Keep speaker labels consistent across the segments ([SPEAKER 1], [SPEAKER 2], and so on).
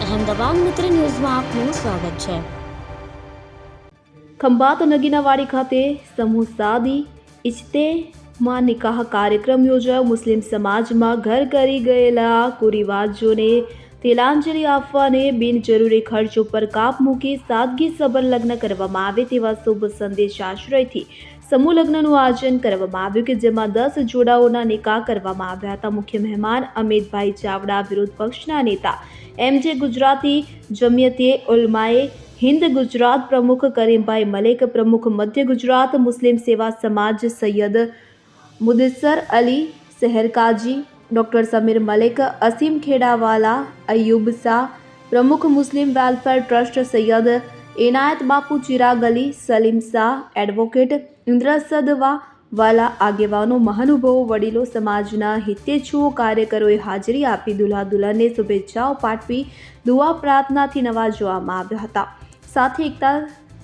[SPEAKER 1] અહેમદાબાદ મિત્ર ન્યૂઝમાં આપનું સ્વાગત છે।
[SPEAKER 2] ખંભાત નગીનાવાડી ખાતે સમૂહ સાદી ઇજ્તેમા નિકાહ કાર્યક્રમ યોજાયો। મુસ્લિમ સમાજમાં ઘર કરી ગયેલા કુરિવાજોને તિલાંજલિ આપવાને બિનજરૂરી ખર્ચ ઉપર કાપ મૂકી સાદગીસભર લગ્ન કરવામાં આવે તેવા શુભ સંદેશ આશ્રયથી સમૂહ લગ્નનું આયોજન કરવામાં આવ્યું કે જેમાં 10 જોડાઓના નિકાહ કરવામાં આવ્યા હતા। મુખ્ય મહેમાન અમિતભાઈ ચાવડા, વિરોધ પક્ષના નેતા MJ ગુજરાતી જમિયતે ઉલમાએ હિન્દ ગુજરાત પ્રમુખ કરીમભાઈ મલેક, પ્રમુખ મધ્ય ગુજરાત મુસ્લિમ સેવા સમાજ સૈયદ મુદસ્સર અલી શહેરકાજી, ડૉક્ટર સમીર મલેક, અસીમ ખેડાવાલા, અયુબ શાહ, પ્રમુખ મુસ્લિમ વેલફેર ટ્રસ્ટ સૈયદ એનાયત બાપુ, ચિરાગ અલી, સલીમ શાહ, એડવોકેટ ઇન્દ્રસદવા વાલા, આગેવાનો, મહાનુભાવો, વડીલો, સમાજના હિતેચ્છુઓ, કાર્યકરોએ હાજરી આપી દુલ્હા દુલ્હનને શુભેચ્છાઓ પાઠવી દુઆ પ્રાર્થનાથી નવાજવામાં આવ્યા હતા। સાથે એકતા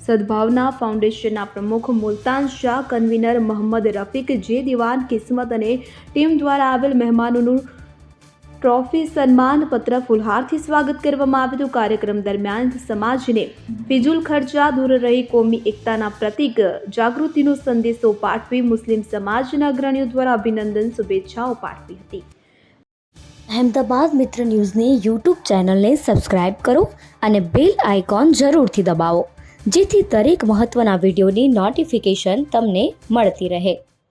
[SPEAKER 2] સદભાવના ફાઉન્ડેશનના પ્રમુખ મુલ્તાન શાહ, કન્વીનર મોહમ્મદ રફીક, જે દિવાન, કિસ્મત અને ટીમ દ્વારા આવેલ મહેમાનોનું ટ્રોફી, સન્માન પત્ર, ફુલહારથી સ્વાગત કરવામાં આવ્યું હતું। કાર્યક્રમ દરમિયાન સમાજને ફિજુલ ખર્ચા દૂર રહી કોમી એકતાના પ્રતીક જાગૃતિનો સંદેશો પાઠવી મુસ્લિમ સમાજના અગ્રણીઓ દ્વારા અભિનંદન શુભેચ્છાઓ પાઠવી હતી।
[SPEAKER 1] અહેમદાબાદ મિત્ર ન્યૂઝની યુટ્યુબ ચેનલને સબસ્ક્રાઇબ કરો અને બેલ આઇકોન જરૂરથી દબાવો, જેથી દરેક મહત્ત્વના વિડીયોની નોટિફિકેશન તમને મળતી રહે।